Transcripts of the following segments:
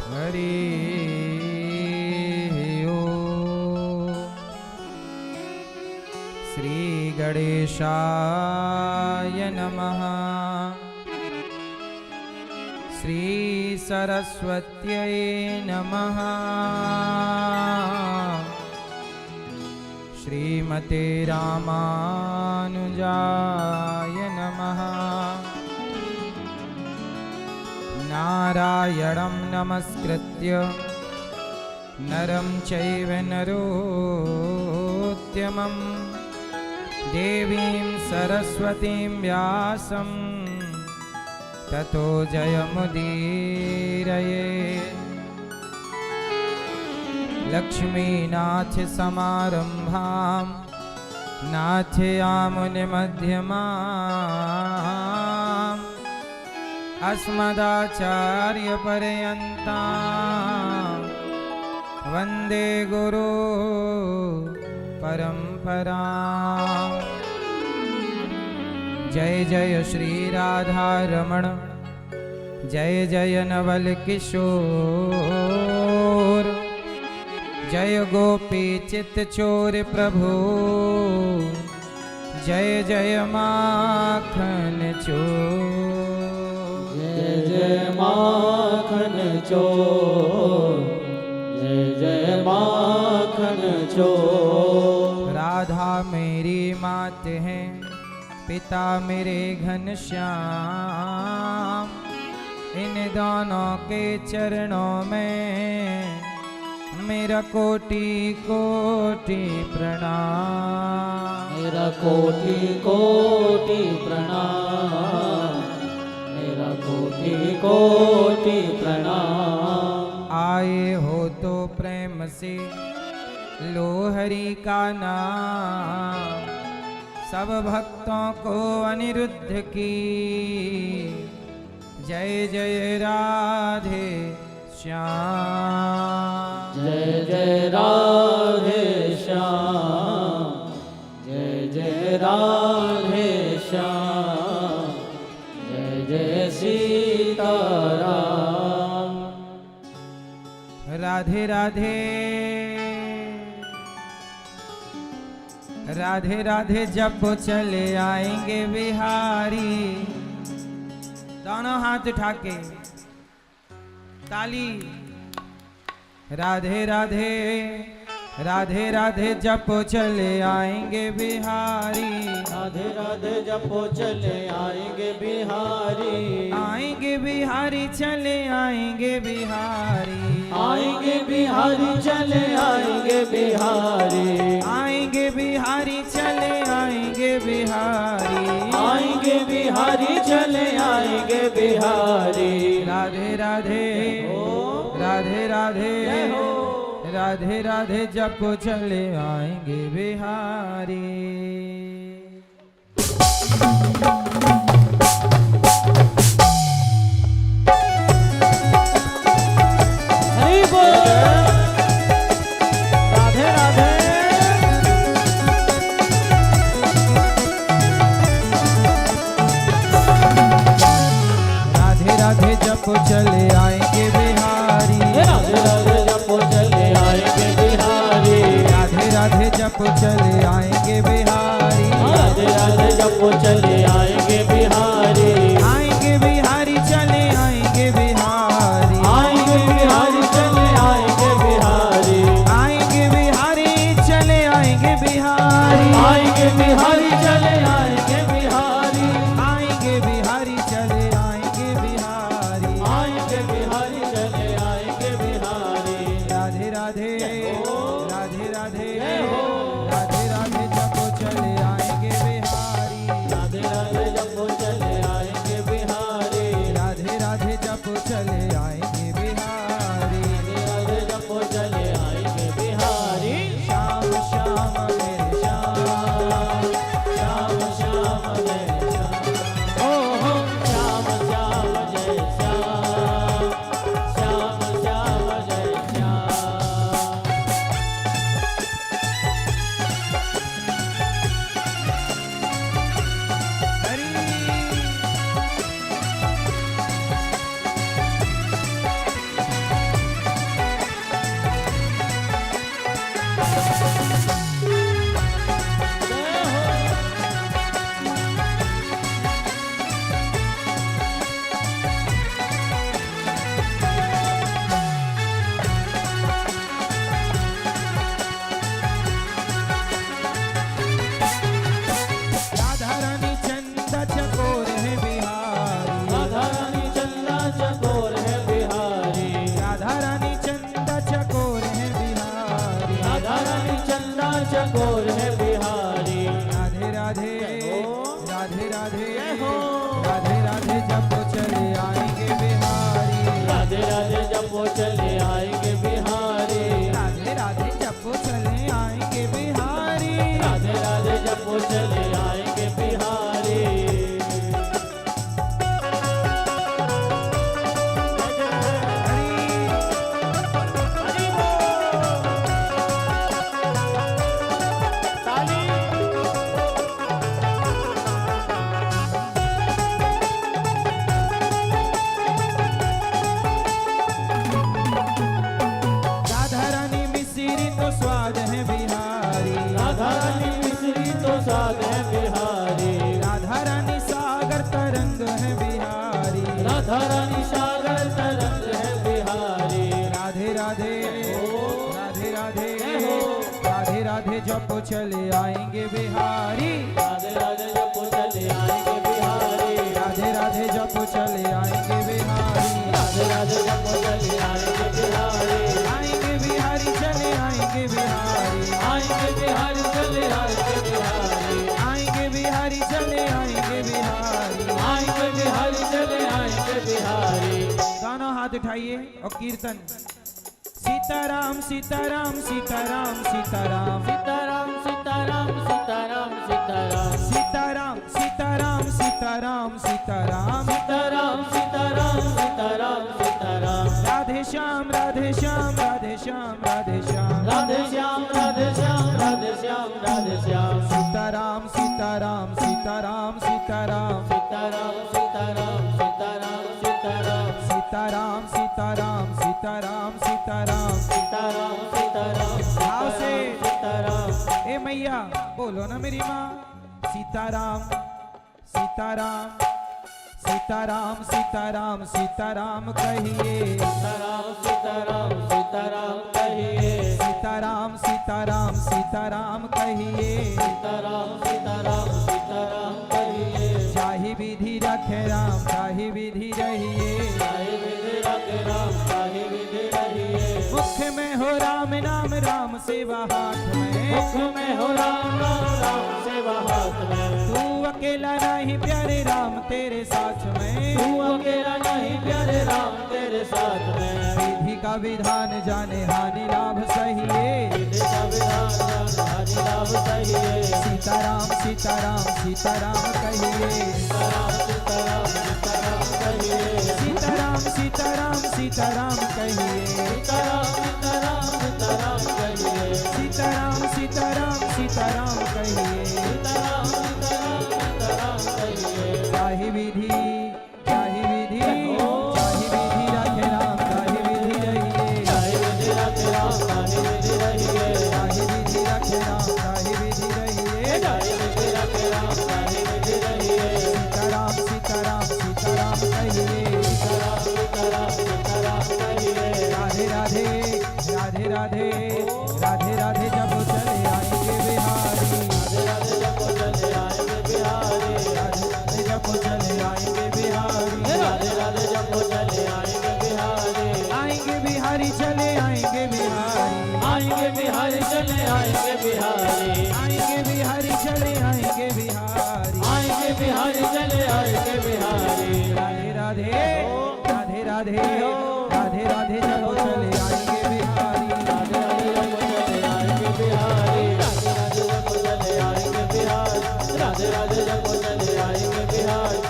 हरि ओम। श्री गणेशाय नमः। श्री सरस्वत्यै नमः। श्रीमते रामानुजाय नमः। नारायणं नमस्कृत्य नरं चैव नरोत्तमं देवीं सरस्वतीं व्यासं ततो जयमुदीरये। लक्ष्मीनाथ समारंभां नाथयामुनिमध्यमाम् अस्मदाचार्यपर्यन्तां वन्दे गुरु परम्परां। जय जय श्री राधा रमण, जय जय नवल किशोर, जय गोपी चित चोर प्रभु, जय जय माखन चोर। जय जय माखन चोर, जय जय माखन चोर। राधा मेरी मात है, पिता मेरे घनश्याम, इन दोनों के चरणों में मेरा कोटि कोटि प्रणाम। मेरा कोटि कोटि प्रणाम, मेरा कोटि कोटि प्रणाम। आए हो तो प्रेम से लो हरि का नाम, सब भक्तों को अनिरुद्ध की जय जय राधे श्याम। जय जय राधे श्याम, जय जय राधे श्याम, जय जय सीताराम। राधे राधे राधे राधे जब चले आएंगे बिहारी। दोनों हाथ उठा के ताली। राधे राधे राधे राधे जब चले आएंगे बिहारी। राधे राधे जपो चले आएंगे बिहारी। आएंगे बिहारी चले आएंगे बिहारी। आएंगे बिहारी चले आएंगे बिहारी। आएंगे बिहारी चले आएंगे बिहारी। आएंगे बिहारी चले आएंगे बिहारी। राधे राधे राधे राधे राधे राधे जप चले आएंगे बिहारी। हरि बोल। राधे राधे राधे राधे जप चले आएंगे बिहारी। राधे राधे जपो चले आएंगे बिहारी। राधे राधे जप चले आएंगे बिहारी। राधे राधे जपो चले आएंगे बिहारी। आएंगे बिहारी चले आएंगे बिहारी। आएंगे बिहारी चले आएंगे बिहारी। आएंगे बिहारी चले आएंगे बिहारी। आएंगे बिहारी चले आएंगे बिहारी। आएंगे बिहारी चले आएंगे बिहारी। आएंगे बिहारी चले आएंगे बिहारी। राधे राधे राधे राधे राधे राधे जपो चले आएंगे बिहारी। राधे हो राधे राधे जपो चले आएंगे बिहारी राधे राधे जपो चले आएंगे बिहारी राधे राधे जपो चले आएंगे बिहारी राधे राधे जपो चले आएंगे बिहारी हरि बोल ताली राधा रानी मिश्री तो स्वाद है बिहारी राधा रानी मिश्री तो स्वाद है बिहारी राधा रानी सागर तरंग है बिहारी राधा रानी सागर तरंग है बिहारी राधे राधे राधे राधे हो। राधे राधे जपो चले आएंगे बिहारी राधे राधे जपो चले आएंगे बिहारी राधे राधे जपो चले आएंगे बिहारी राधे राधे जपो चले आएंगे बिहारी आएंगे बिहारी चले आएंगे बिहारी आएंगे बिहारी चले आएंगे बिहारी आएंगे बिहारी चले आएंगे बिहारी आएंगे बिहारी चले आएंगे बिहारी दोनों हाथ उठाइए और कीर्तन सीताराम सीताराम सीताराम सीताराम सीताराम सीताराम सीताराम सीताराम सीताराम सीताराम सीताराम सीताराम सीताराम सीताराम सीताराम सीताराम राधे श्याम राधे श्याम राधे श्याम राधे श्याम राधे श्याम राधे श्याम राधे श्याम राधे श्याम सीताराम सीताराम सीताराम सीताराम सीताराम सीताराम सीताराम सीताराम सीताराम सीताराम सीताराम सीताराम सीताराम सीताराम भाव से। सीताराम ए मैया बोलो ना मेरी माँ सीताराम सीताराम सीताराम सीताराम सीताराम कहिए सीताराम सीताराम सीताराम कहिए सीताराम सीताराम सीताराम कहिए सीताराम सीताराम सीताराम कहिए चाहे विधि रखे राम चाहे विधि रहिए चाहे विधि रखे राम चाहे विधि रहिए मुख में हो राम नाम राम सेवा हाथ में मुख में हो राम राम राम सेवा हाथ में तू अकेला नहीं प्यारे राम तेरे साथ में तू अकेला नहीं प्यारे राम तेरे साथ में विधि का विधान जाने हानि लाभ सहिए विधि का विधान जान हरि लाभ सहिए सीताराम सीताराम सीताराम कहिए सीताराम सीताराम सीताराम कहिए सीताराम सीताराम सीताराम कहिए सीताराम सीताराम सीताराम कहिए सीताराम सीताराम सीताराम कहिए सीताराम सीताराम सीताराम कहिए चाहे विधि चाहे विधि रखे राम चाहे विधि रहिए चाहे विधि रखे राम चाहे विधि रहिए चाहे विधि रखे राम चाहे विधि रहिए चाहे विधि रखे राम चाहे विधि रहिए सीताराम सीताराम सीताराम कहिए सीताराम सीताराम सीताराम कहिए राधे राधे राधे राधे राधे राधे जब चले आएंगे बिहारी राधे राधे जपो चले आएंगे बिहारी राधे राधे जब चले आएंगे बिहारी राधे राधे जपो चले आएंगे बिहारी आएंगे बिहारी चले आएंगे बिहारी आएंगे बिहारी चले आएंगे बिहारी आएंगे बिहारी चले आएंगे बिहारी आएंगे बिहारी चले आएंगे बिहारी राधे राधे राधे राधे राधे राधे जब चले आएंगे बिहारी राधे राधे जपो चले आएंगे बिहारी राधे राधे जपो चले आएंगे बिहारी राधे राधे जपो चले आएंगे बिहारी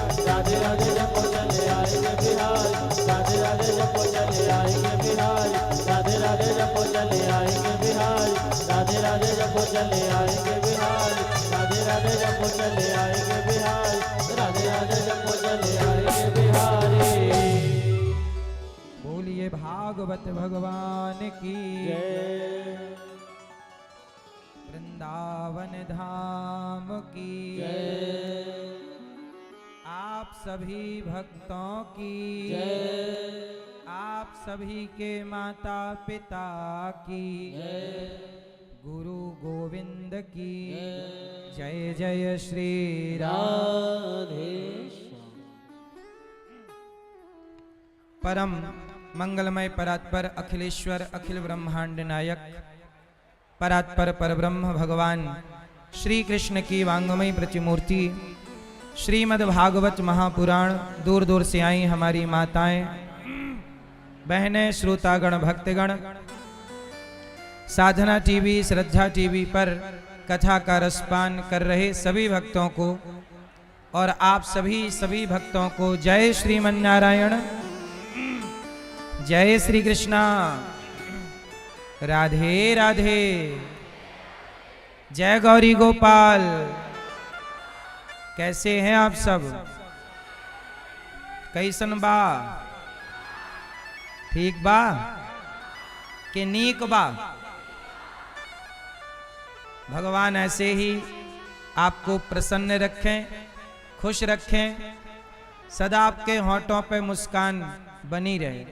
राधे राधे जपो चले आएंगे बिहारी राधे राधे जपो चले आएंगे बिहारी राधे राधे जपो चले आएंगे बिहारी राधे राधे जपो चले आएंगे बिहारी राधे राधे जपो चले आएंगे बिहारी बोलिए भागवत भगवान की जय वृंदावन धाम की जय आप सभी भक्तों की जय आप सभी के माता पिता की गुरु गोविंद की जय जय श्री राम। परम मंगलमय परात्पर अखिलेश्वर अखिल ब्रह्मांड नायक परात्पर परब्रह्म भगवान श्री कृष्ण की वांगमय प्रतिमूर्ति श्रीमद् भागवत महापुराण दूर दूर से आई हमारी माताएं, बहनें, श्रोतागण, भक्तगण, साधना टीवी, श्रद्धा टीवी पर कथा का रसपान कर रहे सभी भक्तों को और आप सभी भक्तों को जय श्रीमन्नारायण, जय श्री कृष्णा, राधे राधे, जय गौरी गोपाल। कैसे हैं आप सब? कैसन बा? ठीक बा कि नीक बा? भगवान ऐसे ही आपको प्रसन्न रखें, खुश रखें, सदा आपके होंठों पे मुस्कान बनी रहे।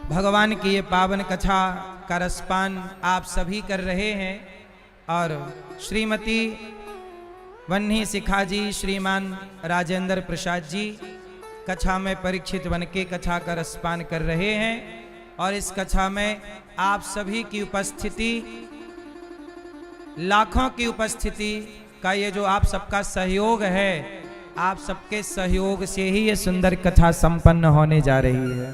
भगवान की ये पावन कथा का रसपान आप सभी कर रहे हैं और श्रीमती वन्नी शिखा जी, श्रीमान राजेंद्र प्रसाद जी कथा में परीक्षित बन के कथा का रसपान कर रहे हैं। और इस कथा में आप सभी की उपस्थिति, लाखों की उपस्थिति का ये जो आप सबका सहयोग है, आप सबके सहयोग से ही ये सुंदर कथा संपन्न होने जा रही है।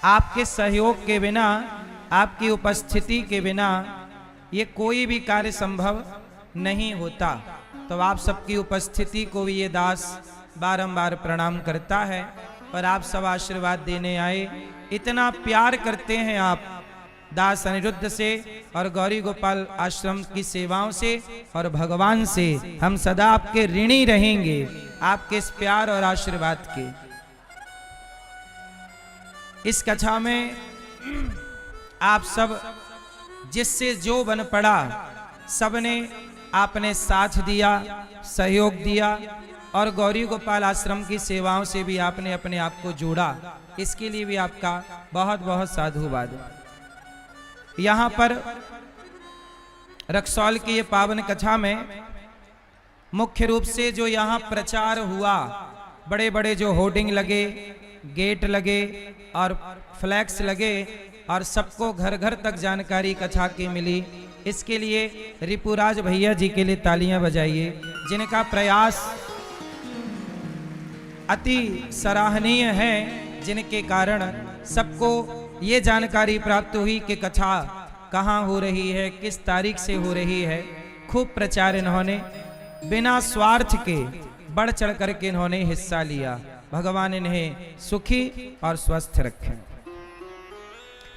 आपके सहयोग के बिना, आपकी उपस्थिति के बिना ये कोई भी कार्य संभव नहीं होता। तो आप सबकी उपस्थिति को भी ये दास बारंबार प्रणाम करता है और आप सब आशीर्वाद देने आए। इतना प्यार करते हैं आप दास अनिरुद्ध से और गौरी गोपाल आश्रम की सेवाओं से और भगवान से। हम सदा आपके ऋणी रहेंगे, आपके इस प्यार और आशीर्वाद के। इस कथा में आप सब जिससे जो बन पड़ा, सबने आपने साथ दिया, सहयोग दिया और गौरी गोपाल आश्रम की सेवाओं से भी आपने अपने आप को जोड़ा। इसके लिए भी आपका बहुत बहुत साधुवाद। यहाँ पर रक्सौल की ये पावन कथा में मुख्य रूप से जो यहाँ प्रचार हुआ, बड़े बड़े जो होर्डिंग लगे, गेट लगे और फ्लैक्स लगे और सबको घर घर तक जानकारी कथा की मिली, इसके लिए रिपुराज भैया जी के लिए तालियां बजाइए, जिनका प्रयास अति सराहनीय है, जिनके कारण सबको ये जानकारी प्राप्त हुई कि कथा कहाँ हो रही है, किस तारीख से हो रही है। खूब प्रचार इन्होंने बिना स्वार्थ के बढ़ चढ़ करके इन्होंने हिस्सा लिया। भगवान इन्हें सुखी और स्वस्थ रखें,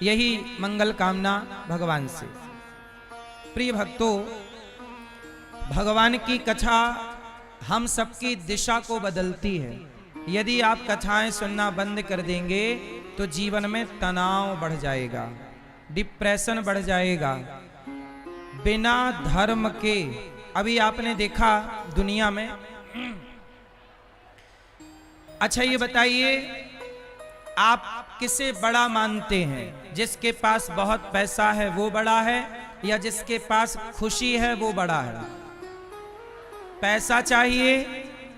यही मंगल कामना भगवान से। प्रिय भक्तों, भगवान की कथा हम सबकी दिशा को बदलती है। यदि आप कथाएं सुनना बंद कर देंगे तो जीवन में तनाव बढ़ जाएगा, डिप्रेशन बढ़ जाएगा। बिना धर्म के, अभी आपने देखा दुनिया में, अच्छा ये बताइए आप किसे बड़ा मानते हैं? जिसके पास बहुत पैसा है वो बड़ा है या जिसके पास खुशी है वो बड़ा है? पैसा चाहिए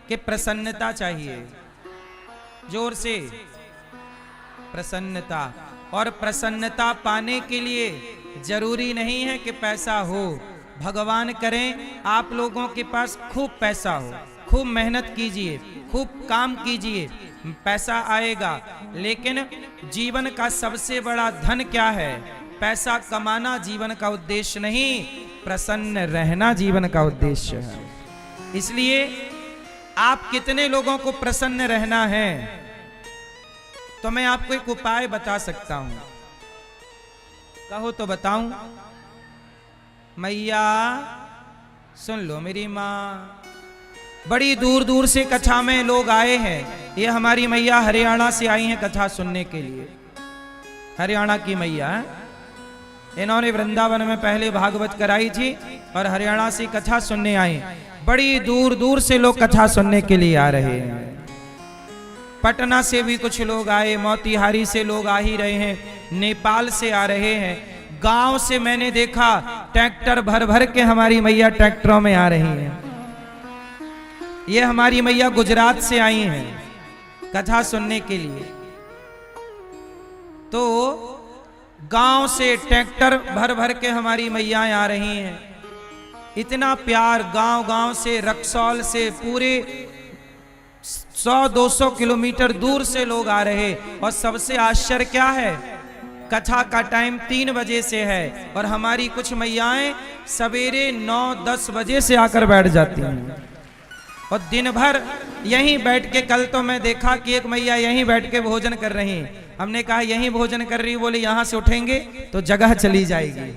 कि प्रसन्नता चाहिए? जोर से। प्रसन्नता। और प्रसन्नता पाने के लिए जरूरी नहीं है कि पैसा हो। भगवान करें आप लोगों के पास खूब पैसा हो, खूब मेहनत कीजिए, खूब काम कीजिए, पैसा आएगा। लेकिन जीवन का सबसे बड़ा धन क्या है? पैसा कमाना जीवन का उद्देश्य नहीं, प्रसन्न रहना जीवन का उद्देश्य है। इसलिए आप कितने लोगों को प्रसन्न रहना है, तो मैं आपको एक उपाय बता सकता हूं। कहो तो बताऊं? मैया सुन लो मेरी माँ। बड़ी दूर दूर से कथा में लोग आए हैं। ये हमारी मैया हरियाणा से आई हैं कथा सुनने के लिए। हरियाणा की मैया है। इन्होंने वृंदावन में पहले भागवत कराई थी और हरियाणा से कथा सुनने आई। बड़ी दूर दूर से लोग कथा सुनने के लिए आ रहे हैं। पटना से भी कुछ लोग आए, मोतिहारी से लोग आ ही रहे हैं, नेपाल से आ रहे हैं। गांव से मैंने देखा ट्रैक्टर भर भर के हमारी मैया ट्रैक्टरों में आ रही हैं। ये हमारी मैया गुजरात से आई हैं कथा सुनने के लिए। तो गांव से ट्रैक्टर भर भर के हमारी मैयाएं आ रही हैं। इतना प्यार, गांव-गांव से, रक्सौल से, पूरे 100-200 किलोमीटर दूर से लोग आ रहे। और सबसे आश्चर्य क्या है, कथा का टाइम 3 बजे से है और हमारी कुछ मैयाएं सवेरे 9-10 बजे से आकर बैठ जाती हैं और दिन भर यहीं बैठ के, कल तो मैं देखा कि एक मैया यहीं बैठ के भोजन कर रही हैं। हमने कहा यहीं भोजन कर रही, बोले यहां से उठेंगे तो जगह चली जाएगी।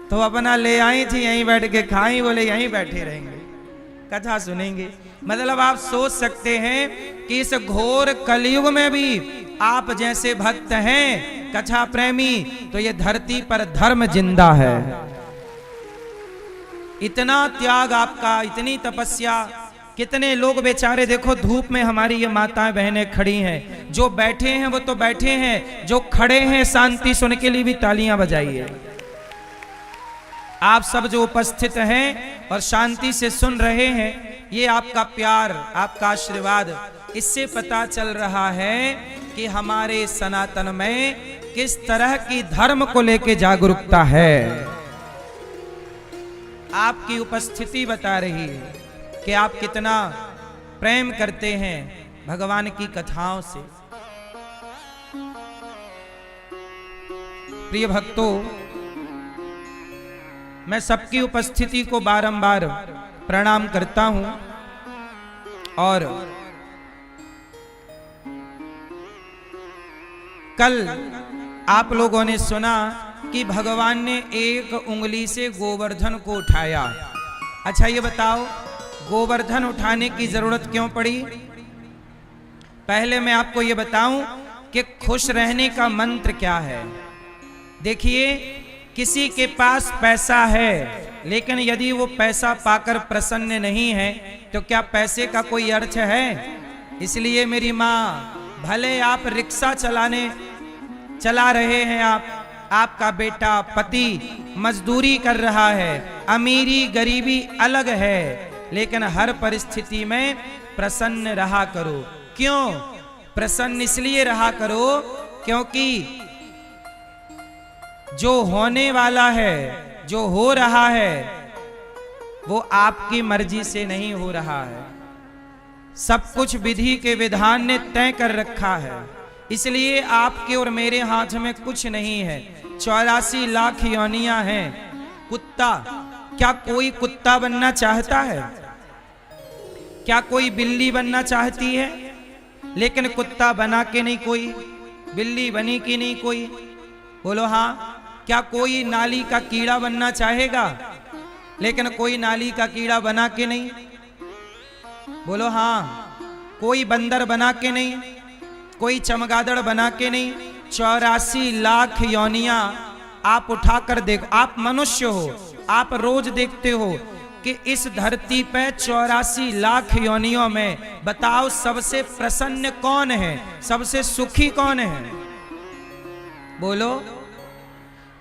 तो अपना ले आई थी, यहीं बैठ के खाई, बोले यहीं बैठे रहेंगे, कथा सुनेंगे। मतलब आप सोच सकते हैं कि इस घोर कलयुग में भी आप जैसे भक्त हैं, कथा प्रेमी, तो ये धरती पर धर्म जिंदा है। इतना त्याग आपका, इतनी तपस्या। कितने लोग बेचारे देखो धूप में, हमारी ये माताएं बहनें खड़ी हैं, जो बैठे हैं वो तो बैठे हैं, जो खड़े हैं शांति सुन के लिए भी तालियां बजाइए। आप सब जो उपस्थित हैं और शांति से सुन रहे हैं, ये आपका प्यार, आपका आशीर्वाद, इससे पता चल रहा है कि हमारे सनातन में किस तरह की धर्म को लेके जागरूकता है। आपकी उपस्थिति बता रही है कि आप कितना प्रेम करते हैं भगवान की कथाओं से। प्रिय भक्तों, मैं सबकी उपस्थिति को बारंबार प्रणाम करता हूं और कल आप लोगों ने सुना कि भगवान ने एक उंगली से गोवर्धन को उठाया। अच्छा ये बताओ, गोवर्धन उठाने की जरूरत क्यों पड़ी? पहले मैं आपको ये बताऊं कि खुश रहने का मंत्र क्या है। देखिए, किसी के पास पैसा है, लेकिन यदि वो पैसा पाकर प्रसन्न नहीं है तो क्या पैसे का कोई अर्थ है? इसलिए मेरी माँ, भले आप रिक्शा चला रहे हैं, आपका बेटा पति मजदूरी कर रहा है, अमीरी गरीबी अलग है, लेकिन हर परिस्थिति में प्रसन्न रहा करो। क्यों प्रसन्न? इसलिए रहा करो क्योंकि जो होने वाला है, जो हो रहा है, वो आपकी मर्जी से नहीं हो रहा है। सब कुछ विधि के विधान ने तय कर रखा है। इसलिए आपके और मेरे हाथ में कुछ नहीं है। 84 लाख योनियां हैं। कुत्ता, क्या कोई कुत्ता बनना चाहता है? क्या कोई बिल्ली बनना चाहती है? लेकिन कुत्ता बना के नहीं कोई, बिल्ली बनी कि नहीं कोई? बोलो हाँ। क्या कोई नाली का कीड़ा बनना चाहेगा? लेकिन कोई नाली का कीड़ा बना के नहीं। बोलो हाँ। कोई बंदर बना के नहीं, कोई चमगादड़ बना के नहीं। 84 लाख योनियां आप उठाकर देखो। आप मनुष्य हो, आप रोज देखते हो कि इस धरती पे 84 लाख योनियों में बताओ सबसे प्रसन्न कौन है, सबसे सुखी कौन है? बोलो।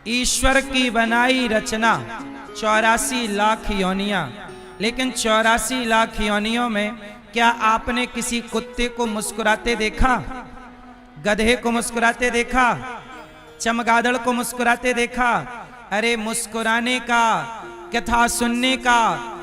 ईश्वर की बनाई रचना 84 लाख योनियां, लेकिन 84 लाख योनियों में क्या आपने किसी कुत्ते को मुस्कुराते देखा? गधे को मुस्कुराते देखा? चमगादड़ को मुस्कुराते देखा? अरे मुस्कुराने का, कथा सुनने का,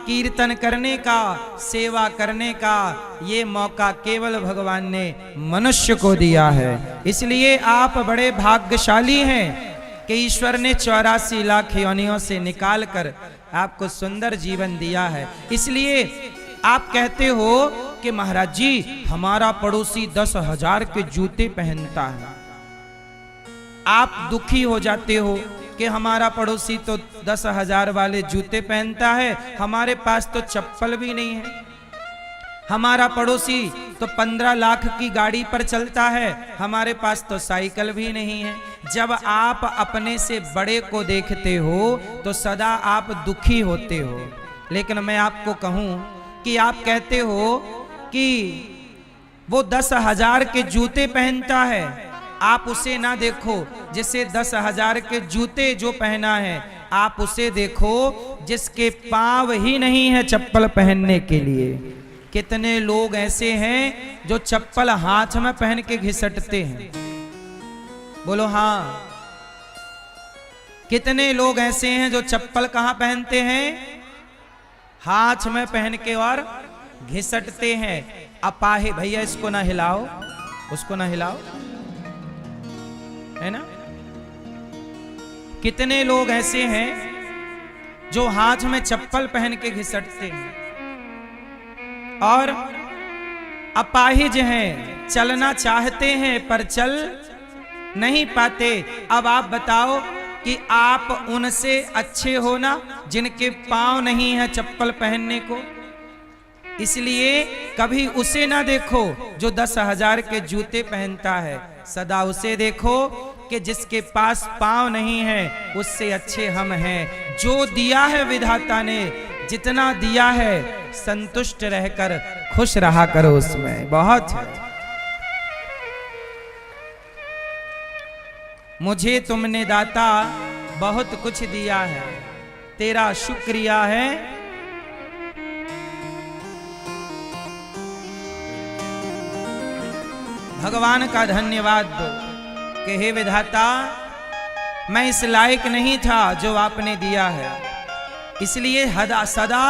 कीर्तन करने का, सेवा करने का ये मौका केवल भगवान ने मनुष्य को दिया है। इसलिए आप बड़े भाग्यशाली हैं कि ईश्वर ने 84 लाख योनियों से निकालकर आपको सुंदर जीवन दिया है। इसलिए आप कहते हो कि महाराज जी हमारा पड़ोसी 10,000 के जूते पहनता है। आप दुखी हो जाते हो कि हमारा पड़ोसी तो 10,000 वाले जूते पहनता है, हमारे पास तो चप्पल भी नहीं है। हमारा पड़ोसी तो 15 लाख की गाड़ी पर चलता है, हमारे पास तो साइकिल भी नहीं है। जब आप अपने से बड़े को देखते हो तो सदा आप दुखी होते हो। लेकिन मैं आपको कहूं कि आप कहते हो कि वो 10,000 के जूते पहनता है, आप उसे ना देखो जिसे 10,000 के जूते जो पहना है, आप उसे देखो जिसके पांव ही नहीं है चप्पल पहनने के लिए। कितने लोग ऐसे हैं जो चप्पल हाथ में पहन के घिसटते हैं? बोलो हाँ। कितने लोग ऐसे हैं जो चप्पल कहां पहनते हैं? हाथ में पहन के और घिसटते हैं। अपाहे भैया इसको ना हिलाओ, उसको ना हिलाओ, है ना? कितने लोग ऐसे हैं जो हाथ में चप्पल पहन के घिसटते हैं और अपाहिज हैं, चलना चाहते हैं पर चल नहीं पाते। अब आप बताओ कि आप उनसे अच्छे हो ना जिनके पांव नहीं है चप्पल पहनने को। इसलिए कभी उसे ना देखो जो 10,000 के जूते पहनता है, सदा उसे देखो कि जिसके पास पांव नहीं है, उससे अच्छे हम हैं। जो दिया है विधाता ने, जितना दिया है, संतुष्ट रहकर खुश रहा करो उसमें। बहुत है। मुझे तुमने दाता बहुत कुछ दिया है, तेरा शुक्रिया है। भगवान का धन्यवाद दो कि हे विधाता, मैं इस लायक नहीं था जो आपने दिया है, इसलिए सदा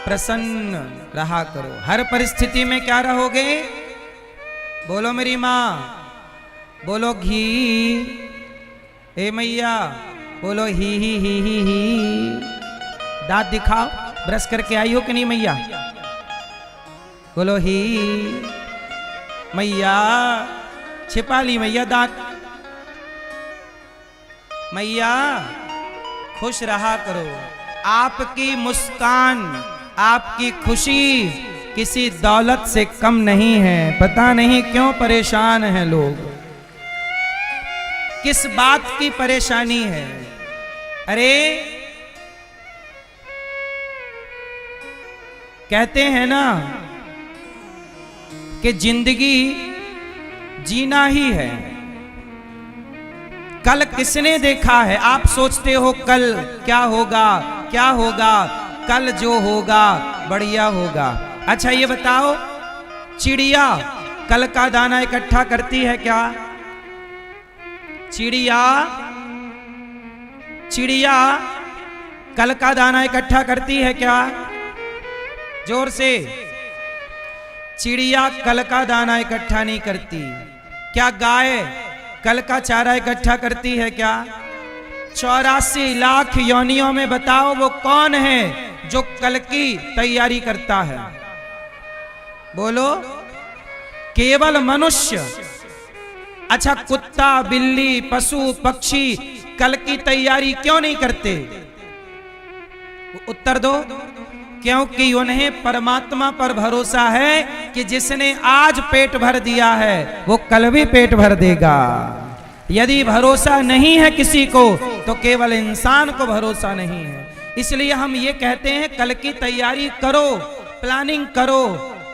प्रसन्न रहा करो। हर परिस्थिति में क्या रहोगे? बोलो मेरी माँ, बोलो घी, हे मैया बोलो ही। दांत दिखाओ, ब्रश करके आई हो कि नहीं मैया? बोलो ही। मैया छिपा ली मैया दांत। मैया खुश रहा करो। आपकी मुस्कान, आपकी खुशी किसी दौलत से कम नहीं है। पता नहीं क्यों परेशान हैं लोग, किस बात की परेशानी है? अरे कहते हैं ना कि जिंदगी जीना ही है। कल किसने देखा है? आप सोचते हो कल क्या होगा, क्या होगा। कल जो होगा बढ़िया होगा। अच्छा ये बताओ, चिड़िया कल का दाना इकट्ठा करती है क्या? चिड़िया कल का दाना इकट्ठा करती है क्या? जोर से। चिड़िया कल का दाना इकट्ठा नहीं करती। क्या गाय कल का चारा इकट्ठा करती है क्या? 84 लाख योनियों में बताओ वो कौन है जो कल की तैयारी करता है? बोलो। केवल मनुष्य। अच्छा कुत्ता, बिल्ली, पशु, पक्षी कल की तैयारी क्यों नहीं करते? उत्तर दो। क्योंकि उन्हें परमात्मा पर भरोसा है कि जिसने आज पेट भर दिया है वो कल भी पेट भर देगा। यदि भरोसा नहीं है किसी को तो केवल इंसान को भरोसा नहीं है। इसलिए हम ये कहते हैं कल की तैयारी करो, प्लानिंग करो,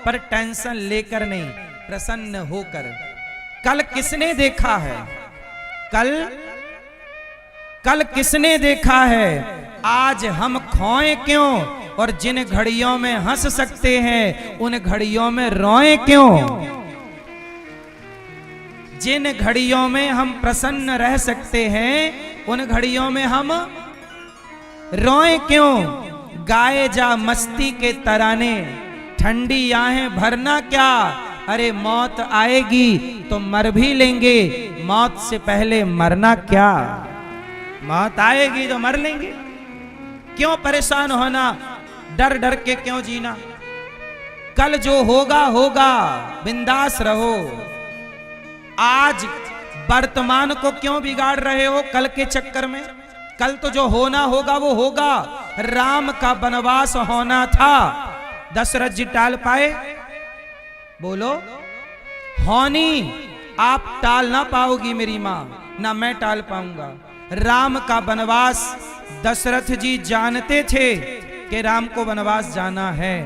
पर टेंशन लेकर नहीं, प्रसन्न होकर। कल किसने देखा है? कल किसने देखा है? आज हम खोए क्यों? और जिन घड़ियों में हंस सकते हैं उन घड़ियों में रोएं क्यों? जिन घड़ियों में हम प्रसन्न रह सकते हैं उन घड़ियों में हम रोएं क्यों? गाए जा मस्ती के तराने, ठंडी आहें भरना क्या? अरे मौत आएगी तो मर भी लेंगे, मौत से पहले मरना क्या? मौत आएगी तो मर लेंगे। क्यों परेशान होना? डर डर के क्यों जीना? कल जो होगा होगा, बिंदास रहो। आज वर्तमान को क्यों बिगाड़ रहे हो कल के चक्कर में? कल तो जो होना होगा वो होगा। राम का वनवास होना था, दशरथ जी टाल पाए? बोलो। होनी आप टाल ना पाओगी मेरी मां, ना मैं टाल पाऊंगा। राम का वनवास दशरथ जी जानते थे कि राम को वनवास जाना है।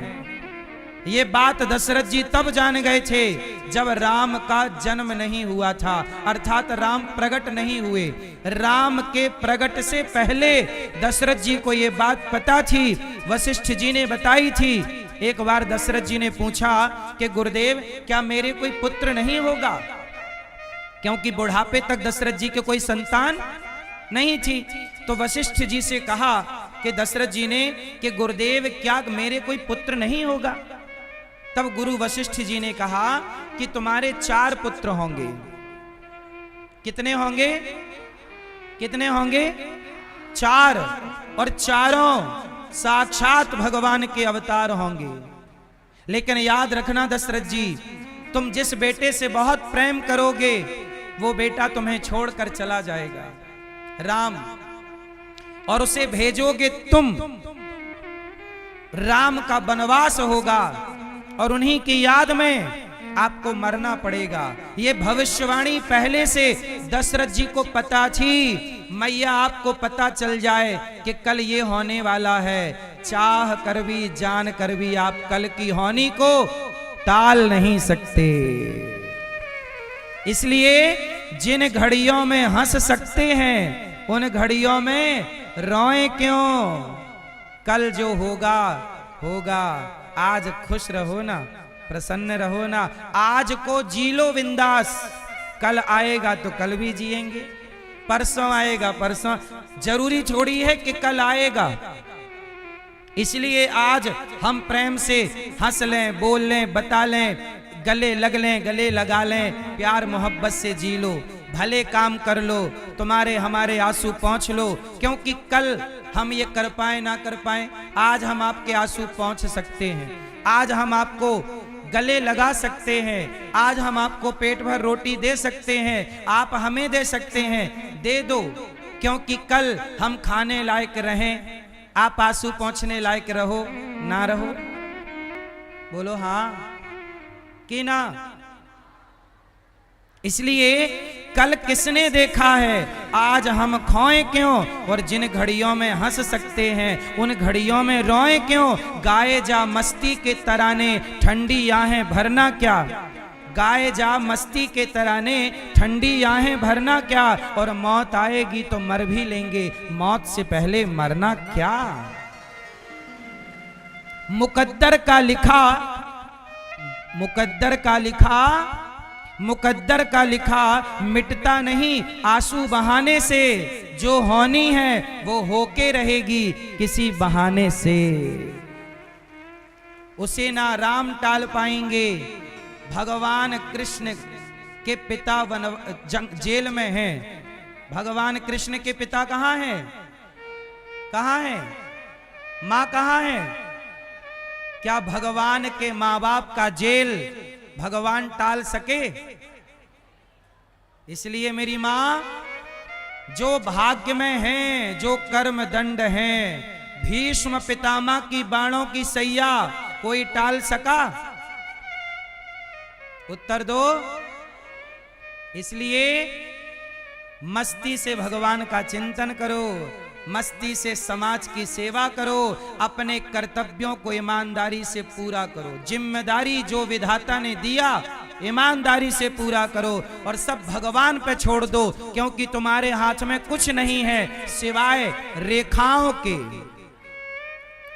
ये बात दशरथ जी तब जान गए थे जब राम का जन्म नहीं हुआ था, अर्थात राम प्रकट नहीं हुए। राम के प्रकट से पहले दशरथ जी को ये बात पता थी, वशिष्ठ जी ने बताई थी। एक बार दशरथ जी ने पूछा कि गुरुदेव क्या मेरे कोई पुत्र नहीं होगा? क्योंकि बुढ़ापे तक दशरथ जी के कोई संतान नहीं थी। तो वशिष्ठ जी से कहा कि दशरथ जी ने कि गुरुदेव क्या मेरे कोई पुत्र नहीं होगा? तब गुरु वशिष्ठ जी ने कहा कि तुम्हारे 4 पुत्र होंगे। कितने होंगे? कितने होंगे? 4, और चारों साक्षात भगवान के अवतार होंगे। लेकिन याद रखना दशरथ जी, तुम जिस बेटे से बहुत प्रेम करोगे वो बेटा तुम्हें छोड़कर चला जाएगा, राम, और उसे भेजोगे तुम। राम का वनवास होगा और उन्हीं की याद में आपको मरना पड़ेगा। ये भविष्यवाणी पहले से दशरथ जी को पता थी। मैया आपको पता चल जाए कि कल ये होने वाला है, चाह कर भी जान कर भी आप कल की होनी को टाल नहीं सकते। इसलिए जिन घड़ियों में हंस सकते हैं उन घड़ियों में रोए क्यों? कल जो होगा होगा, आज खुश रहो ना, प्रसन्न रहो ना, आज को जी लो बिंदास। कल आएगा तो कल भी जिएंगे, परसों आएगा परसों, जरूरी थोड़ी है कि कल आएगा। इसलिए आज हम प्रेम से हंस लें, बोल लें, बता लें, गले लग लें, गले लगा लें, प्यार मोहब्बत से जी लो, भले काम कर लो, तुम्हारे हमारे आंसू पहुंच लो। क्योंकि कल हम ये कर पाए ना कर पाए, आज हम आपके आंसू पहुंच सकते हैं, आज हम आपको गले लगा सकते हैं, आज हम आपको पेट भर रोटी दे सकते हैं, आप हमें दे सकते हैं, दे दो। क्योंकि कल हम खाने लायक रहें, आप आंसू पहुंचने लायक रहो ना रहो, बोलो हाँ कि ना। इसलिए कल किसने देखा है, आज हम खोए क्यों? और जिन घड़ियों में हंस सकते हैं उन घड़ियों में रोए क्यों? गाए जा मस्ती के तराने, ठंडी आहें भरना क्या? गाए जा मस्ती के तराने, ठंडी आहें भरना क्या? और मौत आएगी तो मर भी लेंगे, मौत से पहले मरना क्या? मुकद्दर का लिखा, मुकद्दर का लिखा, मुकद्दर का लिखा मिटता नहीं आंसू बहाने से, जो होनी है वो होके रहेगी किसी बहाने से। उसे ना राम टाल पाएंगे, भगवान कृष्ण के पिता जेल में हैं। भगवान कृष्ण के पिता कहाँ हैं? कहाँ हैं? माँ कहाँ है? क्या भगवान के माँ बाप का जेल भगवान टाल सके? इसलिए मेरी मां, जो भाग्य में हैं, जो कर्म दंड हैं, भीष्म पितामह की बाणों की सैया कोई टाल सका? उत्तर दो। इसलिए मस्ती से भगवान का चिंतन करो, मस्ती से समाज की सेवा करो, अपने कर्तव्यों को ईमानदारी से पूरा करो। जिम्मेदारी जो विधाता ने दिया ईमानदारी से पूरा करो और सब भगवान पे छोड़ दो, क्योंकि तुम्हारे हाथ में कुछ नहीं है सिवाय रेखाओं के।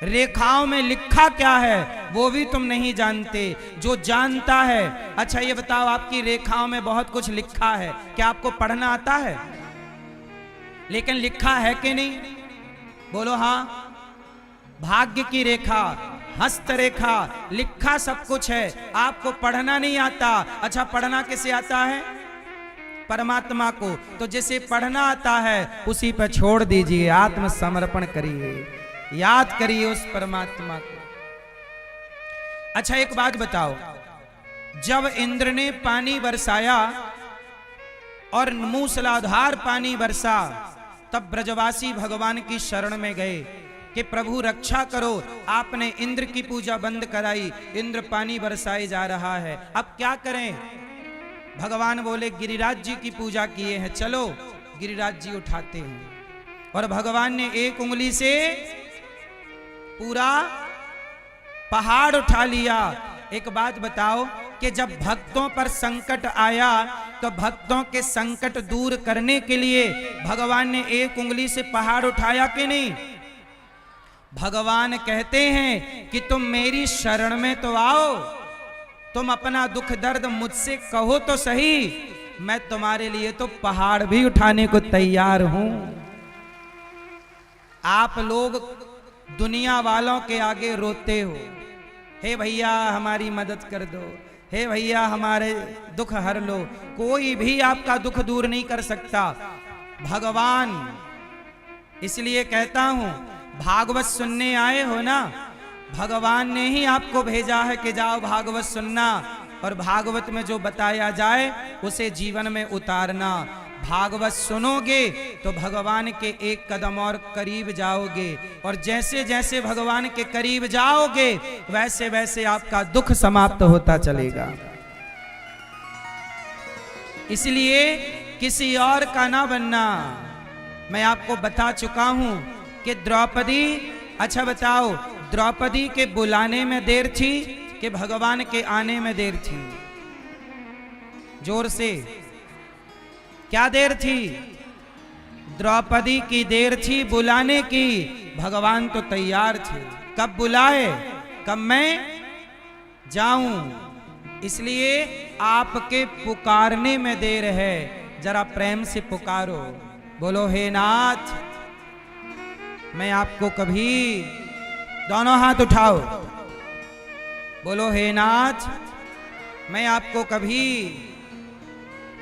रेखाओं में लिखा क्या है वो भी तुम नहीं जानते, जो जानता है। अच्छा ये बताओ, आपकी रेखाओं में बहुत कुछ लिखा है, क्या आपको पढ़ना आता है? लेकिन लिखा है कि नहीं? बोलो हाँ। भाग्य की रेखा, हस्त रेखा, लिखा सब कुछ है, आपको पढ़ना नहीं आता। अच्छा पढ़ना किसे आता है? परमात्मा को। तो जिसे पढ़ना आता है उसी पर छोड़ दीजिए, आत्मसमर्पण करिए, याद करिए उस परमात्मा को। अच्छा एक बात बताओ, जब इंद्र ने पानी बरसाया और मूसलाधार पानी बरसा, तब ब्रजवासी भगवान की शरण में गए कि प्रभु रक्षा करो। आपने इंद्र की पूजा बंद कराई, इंद्र पानी बरसाए जा रहा है, अब क्या करें? भगवान बोले गिरिराज जी की पूजा किए हैं, चलो गिरिराज जी उठाते हैं। और भगवान ने एक उंगली से पूरा पहाड़ उठा लिया। एक बात बताओ कि जब भक्तों पर संकट आया तो भक्तों के संकट दूर करने के लिए भगवान ने एक उंगली से पहाड़ उठाया कि नहीं? भगवान कहते हैं कि तुम मेरी शरण में तो आओ, तुम अपना दुख दर्द मुझसे कहो तो सही, मैं तुम्हारे लिए तो पहाड़ भी उठाने को तैयार हूं। आप लोग दुनिया वालों के आगे रोते हो, हे भैया हमारी मदद कर दो, हे भैया हमारे दुख हर लो। कोई भी आपका दुख दूर नहीं कर सकता, भगवान। इसलिए कहता हूं, भागवत सुनने आए हो ना, भगवान ने ही आपको भेजा है कि जाओ भागवत सुनना, और भागवत में जो बताया जाए उसे जीवन में उतारना। भागवत सुनोगे तो भगवान के एक कदम और करीब जाओगे, और जैसे जैसे भगवान के करीब जाओगे वैसे वैसे आपका दुख समाप्त होता चलेगा। इसलिए किसी और का ना बनना। मैं आपको बता चुका हूं कि द्रौपदी, अच्छा बताओ, द्रौपदी के बुलाने में देर थी कि भगवान के आने में देर थी? जोर से, क्या देर थी? द्रौपदी की देर थी बुलाने की, भगवान तो तैयार थे। कब बुलाए, कब मैं जाऊं। इसलिए आपके पुकारने में देर है, जरा प्रेम से पुकारो, बोलो हे नाथ। मैं आपको कभी, दोनों हाथ उठाओ, बोलो हे नाथ, मैं आपको कभी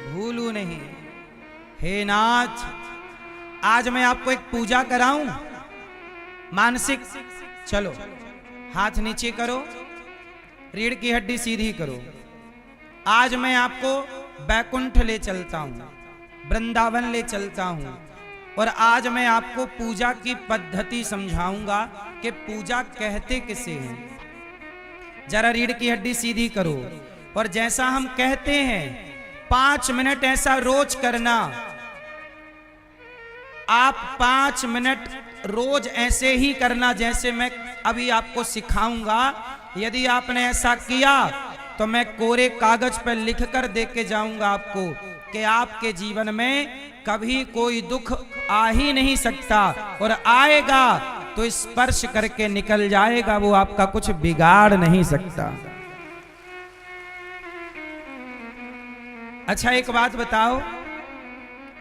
भूलूं नहीं। हे नाथ, आज मैं आपको एक पूजा कराऊं, मानसिक। चलो हाथ नीचे करो, रीढ़ की हड्डी सीधी करो। आज मैं आपको बैकुंठ ले चलता हूं, वृंदावन ले चलता हूं, और आज मैं आपको पूजा की पद्धति समझाऊंगा कि पूजा कहते किसे हैं। जरा रीढ़ की हड्डी सीधी करो, और जैसा हम कहते हैं 5 मिनट ऐसा रोज करना। आप 5 मिनट रोज ऐसे ही करना जैसे मैं अभी आपको सिखाऊंगा। यदि आपने ऐसा किया तो मैं कोरे कागज पर लिखकर दे के जाऊंगा आपको कि आपके जीवन में कभी कोई दुख आ ही नहीं सकता, और आएगा तो स्पर्श करके निकल जाएगा, वो आपका कुछ बिगाड़ नहीं सकता। अच्छा एक बात बताओ,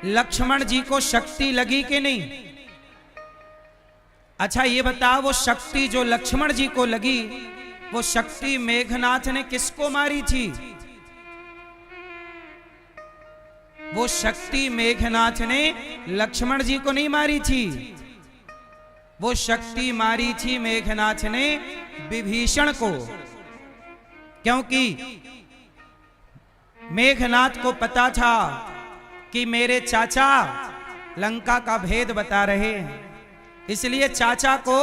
लक्ष्मण जी को शक्ति लगी कि नहीं? अच्छा ये बताओ, वो शक्ति जो लक्ष्मण जी को लगी, वो शक्ति मेघनाथ ने किसको मारी थी? वो शक्ति मेघनाथ ने लक्ष्मण जी को नहीं मारी थी, वो शक्ति मारी थी मेघनाथ ने विभीषण को। क्योंकि मेघनाथ को पता था कि मेरे चाचा लंका का भेद बता रहे हैं, इसलिए चाचा को,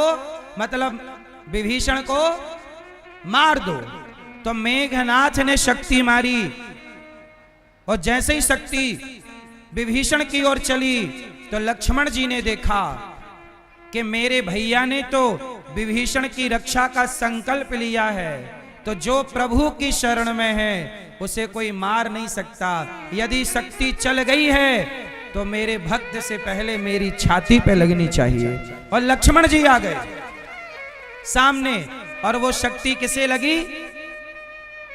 मतलब विभीषण को मार दो। तो मेघनाथ ने शक्ति मारी, और जैसे ही शक्ति विभीषण की ओर चली तो लक्ष्मण जी ने देखा कि मेरे भैया ने तो विभीषण की रक्षा का संकल्प लिया है, तो जो प्रभु की शरण में है उसे कोई मार नहीं सकता। यदि शक्ति चल गई है तो मेरे भक्त से पहले मेरी छाती पे लगनी चाहिए। और लक्ष्मण जी आ गए सामने, और वो शक्ति किसे लगी?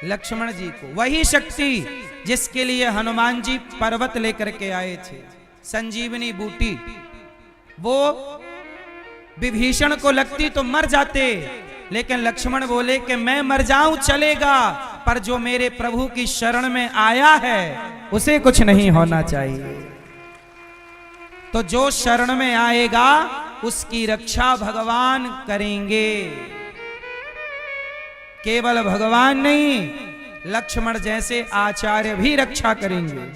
लक्ष्मण जी को। वही शक्ति जिसके लिए हनुमान जी पर्वत लेकर के आए थे, संजीवनी बूटी। वो विभीषण को लगती तो मर जाते, लेकिन लक्ष्मण बोले कि मैं मर जाऊं चलेगा, पर जो मेरे प्रभु की शरण में आया है उसे कुछ नहीं होना चाहिए। तो जो शरण में आएगा उसकी रक्षा भगवान करेंगे। केवल भगवान नहीं, लक्ष्मण जैसे आचार्य भी रक्षा करेंगे।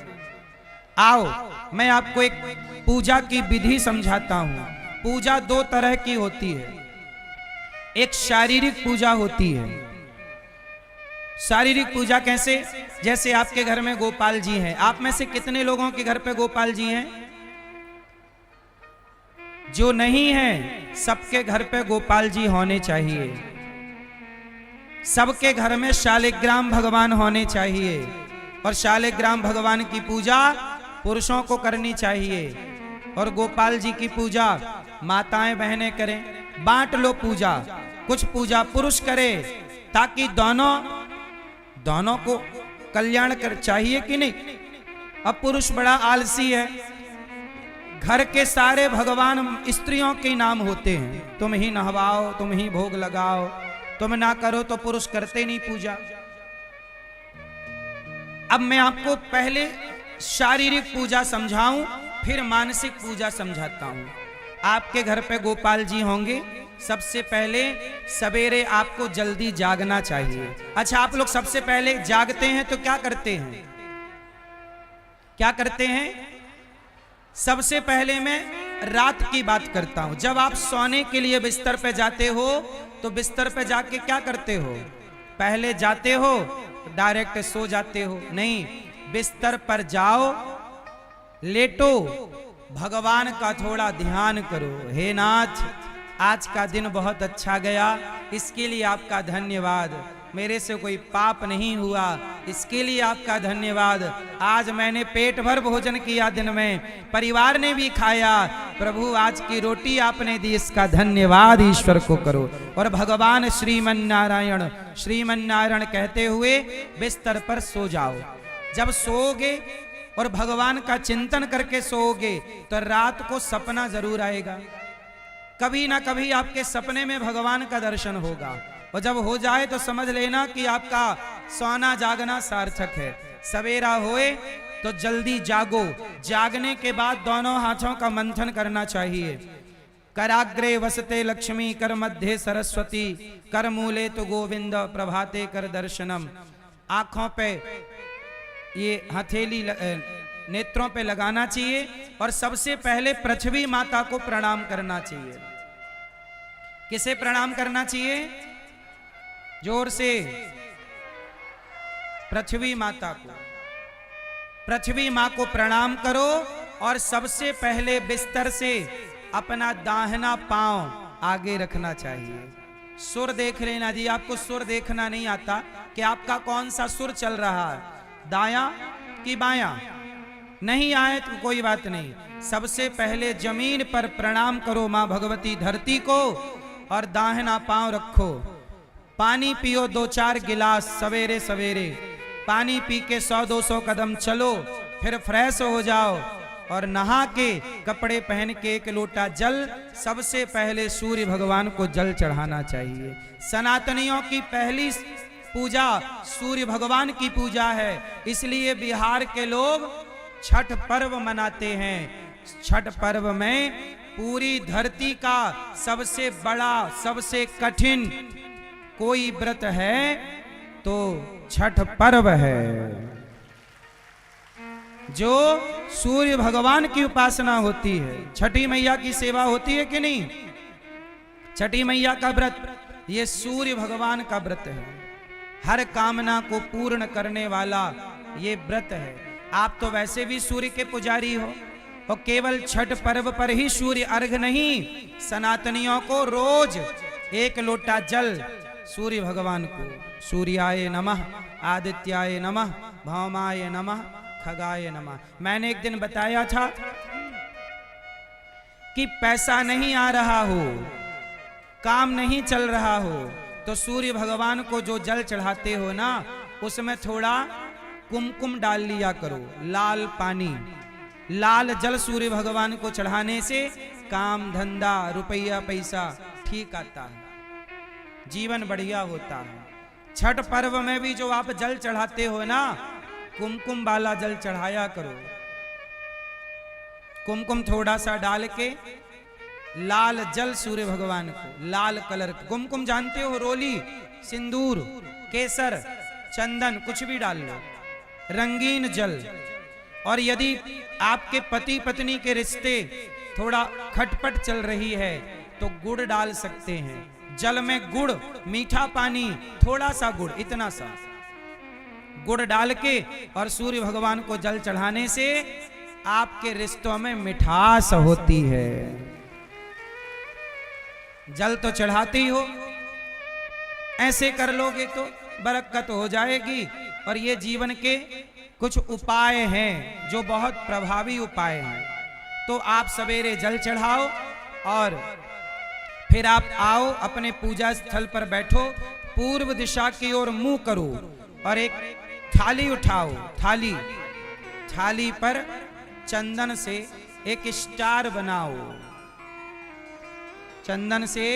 आओ मैं आपको एक पूजा की विधि समझाता हूं। पूजा 2 तरह की होती है। एक शारीरिक पूजा होती है। शारीरिक पूजा कैसे? जैसे आपके घर में गोपाल जी हैं। आप में से कितने लोगों के घर पे गोपाल जी हैं? जो नहीं है, सबके घर पे गोपाल जी होने चाहिए। सबके घर में शालिग्राम भगवान होने चाहिए, और शालिग्राम भगवान की पूजा पुरुषों को करनी चाहिए, और गोपाल जी की पूजा माताएं बहनें करें। बांट लो पूजा, कुछ पूजा पुरुष करे, ताकि दोनों को कल्याण कर। चाहिए कि नहीं? अब पुरुष बड़ा आलसी है, घर के सारे भगवान स्त्रियों के नाम होते हैं। तुम ही नहवाओ, तुम ही भोग लगाओ, तुम ना करो तो पुरुष करते नहीं पूजा। अब मैं आपको पहले शारीरिक पूजा समझाऊं, फिर मानसिक पूजा समझाता हूं। आपके घर पे गोपाल जी होंगे, सबसे पहले सवेरे आपको जल्दी जागना चाहिए। अच्छा, आप लोग सबसे पहले जागते हैं तो क्या करते हैं? क्या करते हैं? सबसे पहले मैं रात की बात करता हूं। जब आप सोने के लिए बिस्तर पे जाते हो तो बिस्तर पे जाके क्या करते हो? पहले जाते हो डायरेक्ट सो जाते हो? नहीं, बिस्तर पर जाओ, लेटो, भगवान का थोड़ा ध्यान करो। हे नाथ, आज का दिन बहुत अच्छा गया, इसके लिए आपका धन्यवाद। मेरे से कोई पाप नहीं हुआ, इसके लिए आपका धन्यवाद। आज मैंने पेट भर भोजन किया, दिन में परिवार ने भी खाया। प्रभु, आज की रोटी आपने दी, इसका धन्यवाद ईश्वर को करो। और भगवान श्रीमन नारायण कहते हुए बिस्तर पर सो जाओ। जब सोओगे और भगवान का चिंतन करके सोओगे तो रात को सपना जरूर आएगा। कभी ना कभी आपके सपने में भगवान का दर्शन होगा, और जब हो जाए तो समझ लेना कि आपका सोना जागना सार्थक है। सवेरा होए तो जल्दी जागो। जागने के बाद दोनों हाथों का मंथन करना चाहिए। कराग्रे वसते लक्ष्मी, कर मध्य सरस्वती, कर मूले तो गोविंद, प्रभाते कर दर्शनम। आंखों पे ये हथेली नेत्रों पे लगाना चाहिए और सबसे पहले पृथ्वी माता को प्रणाम करना चाहिए। किसे प्रणाम करना चाहिए? जोर से, पृथ्वी माता को। पृथ्वी मां को प्रणाम करो और सबसे पहले बिस्तर से अपना दाहिना पांव आगे रखना चाहिए। सुर देख लेना जी। आपको सुर देखना नहीं आता कि आपका कौन सा सुर चल रहा है, दाया कि बायां? नहीं आए तो कोई बात नहीं, सबसे पहले जमीन पर प्रणाम करो मां भगवती धरती को और दाहिना पांव रखो। पानी पियो 2-4 गिलास सवेरे सवेरे। पानी पी के 100-200 कदम चलो, फिर फ्रेश हो जाओ और नहा के कपड़े पहन के 1 लोटा जल, सबसे पहले सूर्य भगवान को जल चढ़ाना चाहिए। सनातनियों की पहली पूजा सूर्य भगवान की पूजा है, इसलिए बिहार के लोग छठ पर्व मनाते हैं। छठ पर्व में पूरी धरती का सबसे बड़ा, सबसे कठिन कोई व्रत है तो छठ पर्व है, जो सूर्य भगवान की उपासना होती है। छठी मैया की सेवा होती है कि नहीं? छठी मैया का व्रत ये सूर्य भगवान का व्रत है। हर कामना को पूर्ण करने वाला ये व्रत है। आप तो वैसे भी सूर्य के पुजारी हो, और केवल छठ पर्व पर ही सूर्य अर्घ नहीं, सनातनियों को रोज 1 लोटा जल सूर्य भगवान को, सूर्याय नमः, आदित्याय नमः, भौमाय नमः, खगाय नमः। मैंने एक दिन बताया था कि पैसा नहीं आ रहा हो, काम नहीं चल रहा हो, तो सूर्य भगवान को जो जल चढ़ाते हो ना, उसमें थोड़ा कुमकुम डाल लिया करो, लाल पानी। लाल जल सूर्य भगवान को चढ़ाने से काम धंधा, रुपया पैसा ठीक आता है, जीवन बढ़िया होता है। छठ पर्व में भी जो आप जल चढ़ाते हो ना, कुमकुम वाला जल चढ़ाया करो। कुमकुम थोड़ा सा डाल के लाल जल सूर्य भगवान को, लाल कलर कुमकुम जानते हो, रोली, सिंदूर, केसर, चंदन, कुछ भी डाल लो, रंगीन जल। और यदि आपके पति पत्नी के रिश्ते थोड़ा खटपट चल रही है तो गुड़ डाल सकते हैं। जल में गुड़, मीठा पानी, थोड़ा सा गुड़, इतना सा गुड़ डाल के और सूर्य भगवान को जल चढ़ाने से आपके रिश्तों में मिठास होती है। जल तो चढ़ाते ही हो, ऐसे कर लोगे तो बरकत हो जाएगी। और ये जीवन के कुछ उपाय हैं जो बहुत प्रभावी उपाय हैं। तो आप सवेरे जल चढ़ाओ और फिर आप आओ, अपने पूजा स्थल पर बैठो, पूर्व दिशा की ओर मुंह करो और एक थाली उठाओ। थाली पर चंदन से एक स्टार बनाओ, चंदन से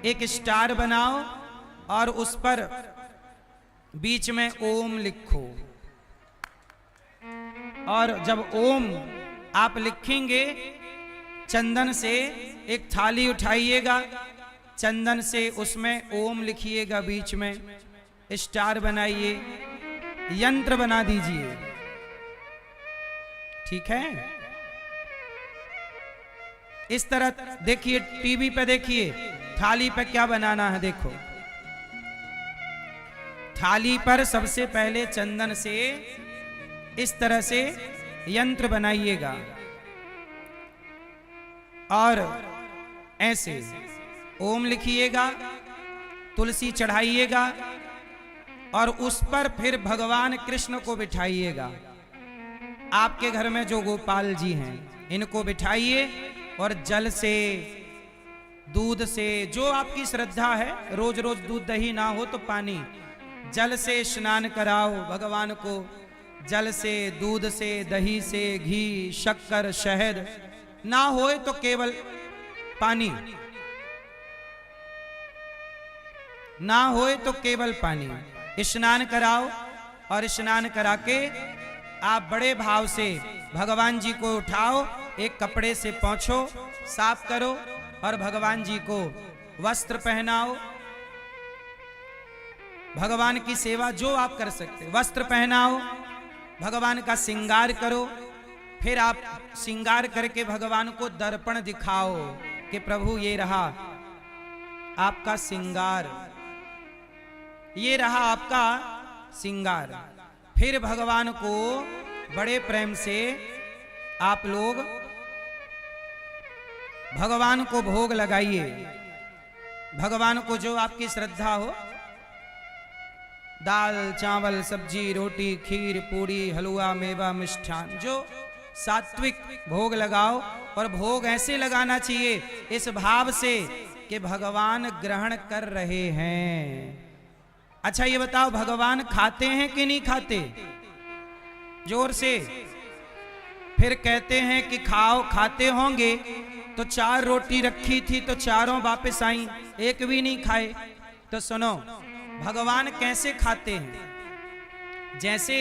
एक स्टार बनाओ और उस पर बीच में ओम लिखो। और जब ओम आप लिखेंगे, चंदन से एक थाली उठाइएगा, चंदन से उसमें ओम लिखिएगा, बीच में स्टार बनाइए, यंत्र बना दीजिए। ठीक है? इस तरह देखिए, टीवी पे देखिए, थाली पे क्या बनाना है। देखो, थाली पर सबसे पहले चंदन से इस तरह से यंत्र बनाइएगा और ऐसे ओम लिखिएगा, तुलसी चढ़ाइएगा और उस पर फिर भगवान कृष्ण को बिठाइएगा। आपके घर में जो गोपाल जी हैं, इनको बिठाइए और जल से, दूध से, जो आपकी श्रद्धा है, रोज रोज दूध दही ना हो तो पानी, जल से स्नान कराओ भगवान को। जल से, दूध से, दही से, घी, शक्कर, शहद ना होए तो केवल पानी, ना होए तो केवल पानी स्नान कराओ। और स्नान करा के आप बड़े भाव से भगवान जी को उठाओ, एक कपड़े से पोंछो, साफ करो और भगवान जी को वस्त्र पहनाओ। भगवान की सेवा जो आप कर सकते, वस्त्र पहनाओ, भगवान का श्रृंगार करो। फिर आप श्रृंगार करके भगवान को दर्पण दिखाओ कि प्रभु ये रहा आपका श्रृंगार, ये रहा आपका श्रृंगार। फिर भगवान को बड़े प्रेम से आप लोग भगवान को भोग लगाइए। भगवान को जो आपकी श्रद्धा हो, दाल, चावल, सब्जी, रोटी, खीर, पूड़ी, हलवा, मेवा, मिष्ठान, जो सात्विक भोग लगाओ। और भोग ऐसे लगाना चाहिए इस भाव से कि भगवान ग्रहण कर रहे हैं। अच्छा ये बताओ, भगवान खाते हैं कि नहीं खाते? जोर से। फिर कहते हैं कि खाओ, खाते होंगे तो 4 रोटी रखी थी तो चारों वापस आई, एक भी नहीं खाए। तो सुनो, भगवान कैसे खाते हैं? जैसे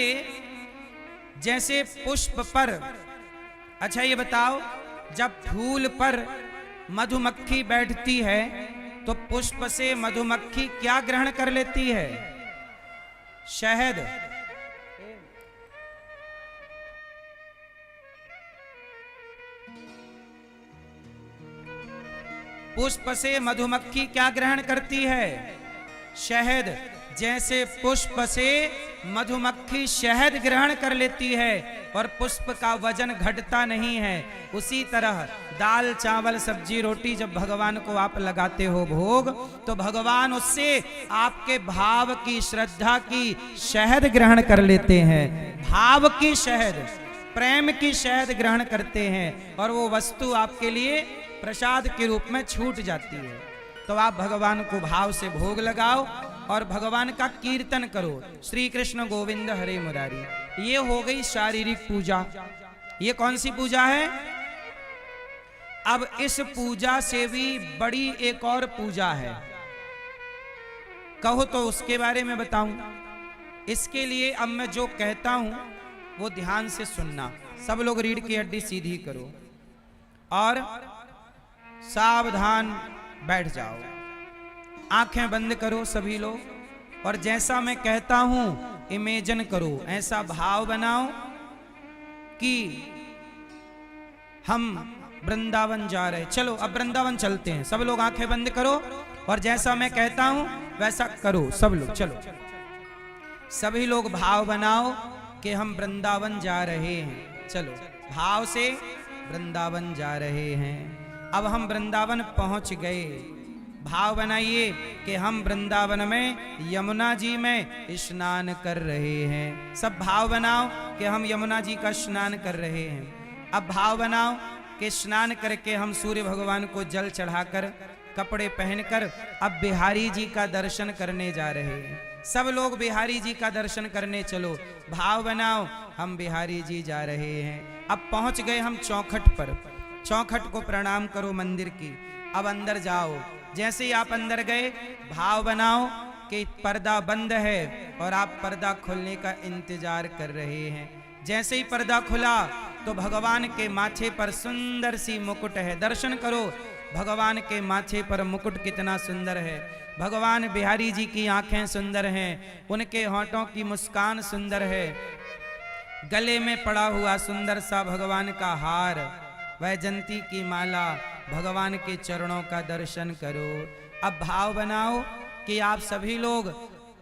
जैसे पुष्प पर, अच्छा ये बताओ, जब फूल पर मधुमक्खी बैठती है तो पुष्प से मधुमक्खी क्या ग्रहण कर लेती है? शहद। पुष्प से मधुमक्खी क्या ग्रहण करती है? शहद। जैसे पुष्प से मधुमक्खी शहद ग्रहण कर लेती है और पुष्प का वजन घटता नहीं है, उसी तरह दाल, चावल, सब्जी, रोटी जब भगवान को आप लगाते हो भोग, तो भगवान उससे आपके भाव की, श्रद्धा की शहद ग्रहण कर लेते हैं। भाव की शहद, प्रेम की शहद ग्रहण करते हैं और वो वस्तु आपके लिए प्रसाद के रूप में छूट जाती है। तो आप भगवान को भाव से भोग लगाओ और भगवान का कीर्तन करो, श्री कृष्ण गोविंद हरे मुरारी। ये हो गई शारीरिक पूजा। ये कौन सी पूजा है? अब इस पूजा से भी बड़ी एक और पूजा है, कहो तो उसके बारे में बताऊं। इसके लिए अब मैं जो कहता हूं वो ध्यान से सुनना। सब लोग रीढ़ की हड्डी सीधी करो और सावधान बैठ जाओ, आंखें बंद करो सभी लोग। और जैसा मैं कहता हूं इमेजिन करो, ऐसा भाव बनाओ कि हम वृंदावन जा रहे। चलो अब वृंदावन चलते हैं। सब लोग आंखें बंद करो और जैसा मैं कहता हूं वैसा करो सब लोग। चलो सभी लोग भाव बनाओ कि हम वृंदावन जा रहे हैं। चलो भाव से वृंदावन जा रहे हैं। अब हम वृंदावन पहुंच गए। भाव बनाइए कि हम वृंदावन में यमुना जी में स्नान कर रहे हैं। सब भाव बनाओ कि हम यमुना जी का स्नान कर रहे हैं। अब भाव बनाओ कि स्नान करके हम सूर्य भगवान को जल चढ़ाकर, कपड़े पहनकर अब बिहारी जी का दर्शन करने जा रहे हैं। सब लोग बिहारी जी का दर्शन करने चलो। भाव बनाओ हम बिहारी जी जा रहे हैं। अब पहुंच गए हम चौखट पर। चौखट को प्रणाम करो मंदिर की, अब अंदर जाओ। जैसे ही आप अंदर गए, भाव बनाओ कि पर्दा बंद है और आप पर्दा खुलने का इंतजार कर रहे हैं। जैसे ही पर्दा खुला तो भगवान के माथे पर सुंदर सी मुकुट है। दर्शन करो भगवान के माथे पर मुकुट कितना सुंदर है। भगवान बिहारी जी की आंखें सुंदर हैं, उनके होंठों की मुस्कान सुंदर है। गले में पड़ा हुआ सुंदर सा भगवान का हार, वैजंती की माला, भगवान के चरणों का दर्शन करो। अब भाव बनाओ कि आप सभी लोग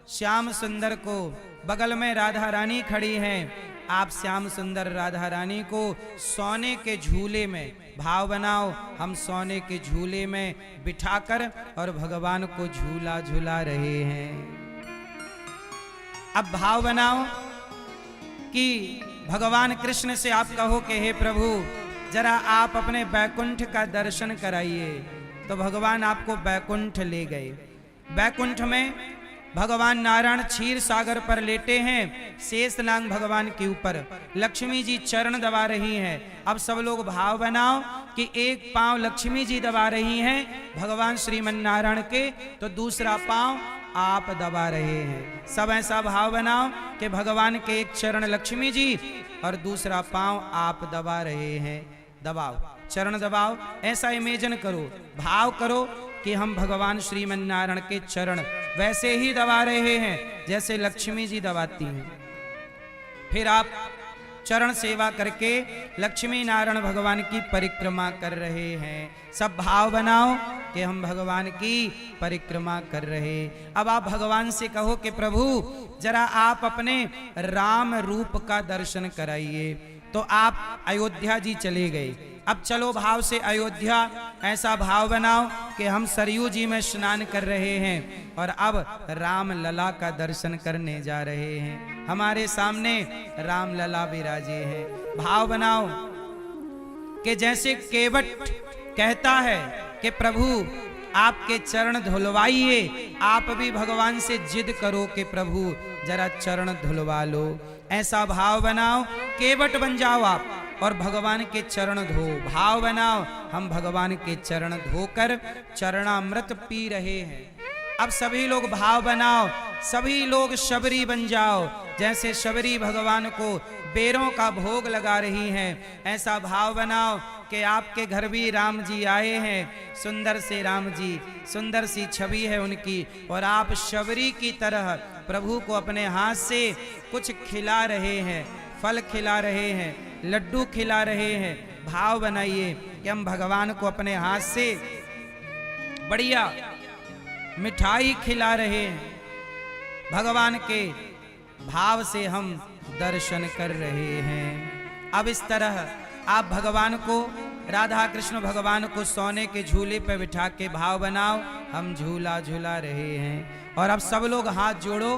श्याम सुंदर को, बगल में राधा रानी खड़ी हैं, आप श्याम सुंदर राधा रानी को सोने के झूले में, भाव बनाओ हम सोने के झूले में बिठाकर और भगवान को झूला झूला रहे हैं। अब भाव बनाओ कि भगवान कृष्ण से आप कहो कि हे प्रभु जरा आप अपने बैकुंठ का दर्शन कराइए। तो भगवान आपको बैकुंठ ले गए। बैकुंठ में भगवान नारायण क्षीर सागर पर लेटे हैं, शेष नाग भगवान के ऊपर, लक्ष्मी जी चरण दबा रही हैं। अब सब लोग भाव बनाओ कि एक पांव लक्ष्मी जी दबा रही हैं भगवान श्रीमन नारायण के, तो दूसरा पांव आप दबा रहे हैं। सब ऐसा भाव बनाओ कि भगवान के एक चरण लक्ष्मी जी और दूसरा पांव आप दबा रहे हैं। दबाओ, चरण दबाओ, ऐसा इमेजिन करो, भाव करो कि हम भगवान श्रीमन नारायण के चरण वैसे ही दबा रहे हैं जैसे लक्ष्मी जी दबाती हैं। फिर आप चरण सेवा करके लक्ष्मी नारायण भगवान की परिक्रमा कर रहे हैं। सब भाव बनाओ कि हम भगवान की परिक्रमा कर रहे। अब आप भगवान से कहो कि प्रभु जरा आप अपने राम रूप का दर्शन कराइए। तो आप अयोध्या जी चले गए। अब चलो भाव से अयोध्या, ऐसा भाव बनाओ कि हम सरयू जी में स्नान कर रहे हैं और अब राम लला का दर्शन करने जा रहे हैं। हमारे सामने राम लला विराजे हैं। भाव बनाओ कि जैसे केवट कहता है कि प्रभु आपके चरण धुलवाइए, आप भी भगवान से जिद करो कि प्रभु जरा चरण धुलवा लो। ऐसा भाव बनाओ, केवट बन जाओ आप और भगवान के चरण धो। भाव बनाओ हम भगवान के चरण धोकर चरणामृत पी रहे हैं। अब सभी लोग भाव बनाओ, सभी लोग शबरी बन जाओ। जैसे शबरी भगवान को बेरों का भोग लगा रही हैं, ऐसा भाव बनाओ कि आपके घर भी राम जी आए हैं। सुंदर से राम जी, सुंदर सी छवि है उनकी, और आप शबरी की तरह प्रभु को अपने हाथ से कुछ खिला रहे हैं, फल खिला रहे हैं, लड्डू खिला रहे हैं। भाव बनाइए कि हम भगवान को अपने हाथ से बढ़िया मिठाई खिला रहे हैं। भगवान के भाव से हम दर्शन कर रहे हैं। अब इस तरह आप भगवान को, राधा कृष्ण भगवान को सोने के झूले पर बिठा के भाव बनाओ हम झूला झूला रहे हैं। और अब सब लोग हाथ जोड़ो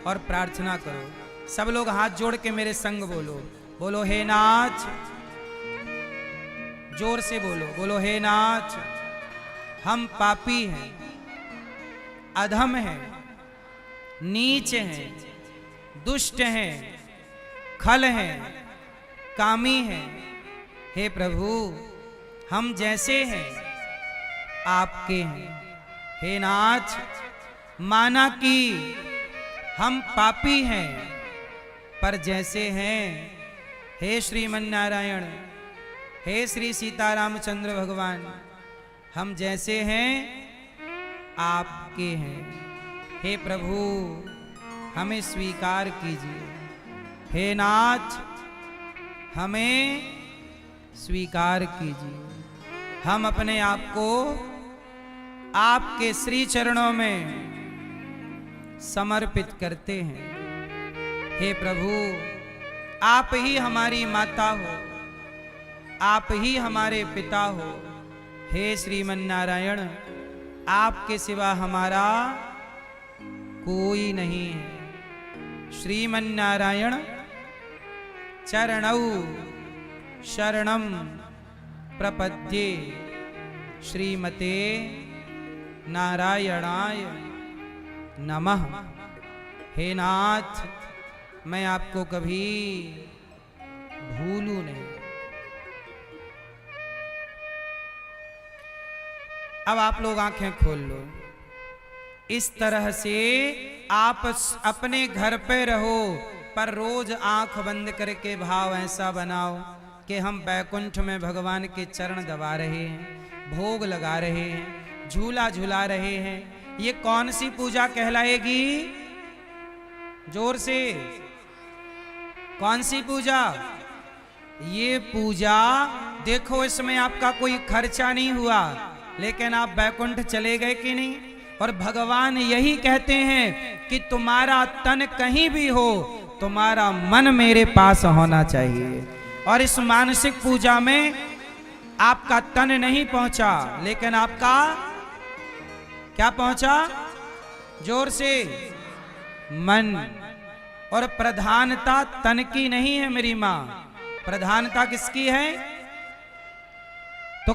और प्रार्थना करो। सब लोग हाथ जोड़ के मेरे संग बोलो, बोलो हे नाथ, जोर से बोलो, बोलो हे नाथ, हम पापी हैं, अधम हैं, नीच हैं, दुष्ट हैं, खल हैं, कामी हैं। हे प्रभु हम जैसे हैं आपके हैं। हे नाथ, माना कि हम पापी हैं पर जैसे हैं, हे श्रीमन नारायण, हे श्री सीतारामचंद्र भगवान, हम जैसे हैं आपके हैं। हे प्रभु हमें स्वीकार कीजिए। हे नाथ हमें स्वीकार कीजिए। हम अपने आप को आपके श्री चरणों में समर्पित करते हैं। हे प्रभु आप ही हमारी माता हो, आप ही हमारे पिता हो। हे श्रीमन नारायण, आपके सिवा हमारा कोई नहीं है। श्रीमन नारायण चरणौ शरणम प्रपद्ये, श्रीमते नारायणाय नमः। हे नाथ मैं आपको कभी भूलूं नहीं, अब आप लोग आंखें खोल लो। इस तरह से आप अपने घर पे रहो, पर रोज आंख बंद करके भाव ऐसा बनाओ कि हम बैकुंठ में भगवान के चरण दबा रहे हैं, भोग लगा रहे हैं, झूला झूला रहे हैं। ये कौन सी पूजा कहलाएगी? जोर से, कौन सी पूजा? ये पूजा देखो, इसमें आपका कोई खर्चा नहीं हुआ, लेकिन आप बैकुंठ चले गए कि नहीं? और भगवान यही कहते हैं कि तुम्हारा तन कहीं भी हो, तुम्हारा मन मेरे पास होना चाहिए। और इस मानसिक पूजा में आपका तन नहीं पहुंचा, लेकिन आपका क्या पहुंचा? जोर से, मन। और प्रधानता तन की नहीं है मेरी मां, प्रधानता किसकी है? तो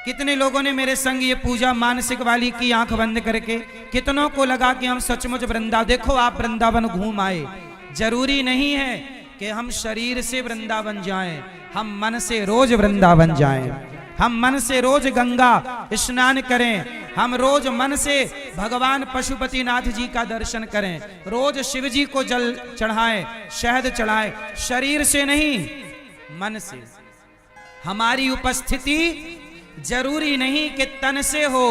कितने लोगों ने मेरे संग ये पूजा मानसिक वाली की आंख बंद करके? कितनों को लगा कि हम सचमुच वृंदावन, देखो आप वृंदावन घूम आए। जरूरी नहीं है कि हम शरीर से वृंदावन जाएं, हम मन से रोज वृंदावन जाएं। हम मन से रोज गंगा स्नान करें, हम रोज मन से भगवान पशुपतिनाथ जी का दर्शन करें, रोज शिव जी को जल चढ़ाएं, शहद चढ़ाएं। शरीर से नहीं, मन से। हमारी उपस्थिति जरूरी नहीं कि तन से हो,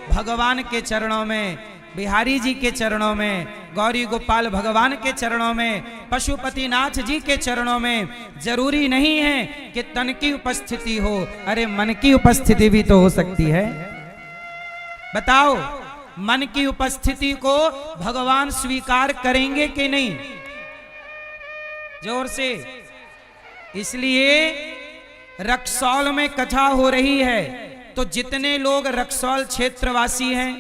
भगवान के चरणों में, बिहारी जी के चरणों में, गौरी गोपाल भगवान के चरणों में, पशुपतिनाथ जी के चरणों में। जरूरी नहीं है कि तन की उपस्थिति हो, अरे मन की उपस्थिति भी तो हो सकती है। बताओ, मन की उपस्थिति को भगवान स्वीकार करेंगे कि नहीं? जोर से। इसलिए रक्सौल में कथा हो रही है, तो जितने लोग रक्सौल क्षेत्रवासी हैं,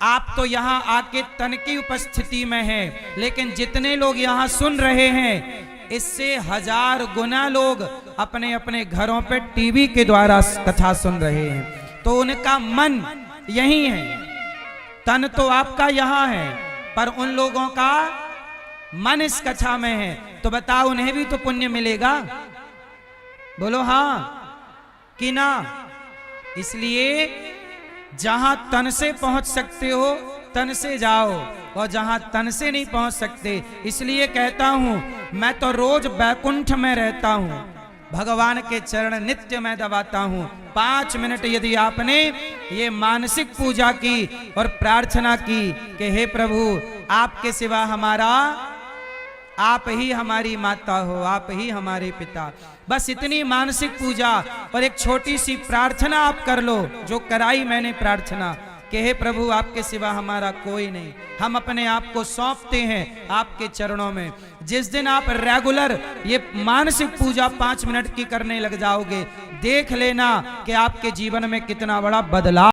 आप तो यहां आके तन की उपस्थिति में हैं, लेकिन जितने लोग यहां सुन रहे हैं, इससे 1000 गुना लोग अपने अपने घरों पे टीवी के द्वारा कथा सुन रहे हैं। तो उनका मन यही है, तन तो आपका यहां है, पर उन लोगों का मन इस कथा में है। तो बताओ, उन्हें भी तो पुण्य मिलेगा? बोलो हाँ कि ना? इसलिए जहां तन से पहुंच सकते हो, तन से जाओ, और जहां तन से नहीं पहुंच सकते, इसलिए कहता हूं, मैं तो रोज बैकुंठ में रहता हूं, भगवान के चरण नित्य मैं दबाता हूं। 5 मिनट यदि आपने ये मानसिक पूजा की और प्रार्थना की कि हे प्रभु, आपके सिवा हमारा, आप ही हमारी माता हो, आप ही हमारे पिता, बस इतनी मानसिक पूजा और एक छोटी सी प्रार्थना आप कर लो, जो कराई मैंने प्रार्थना कि हे प्रभु, आपके सिवा हमारा कोई नहीं। हम अपने आप को सौंपते हैं आपके चरणों में। जिस दिन आप रेगुलर ये मानसिक पूजा 5 मिनट की करने लग जाओगे, देख लेना कि आपके जीवन में कितना बड़ा बदलाव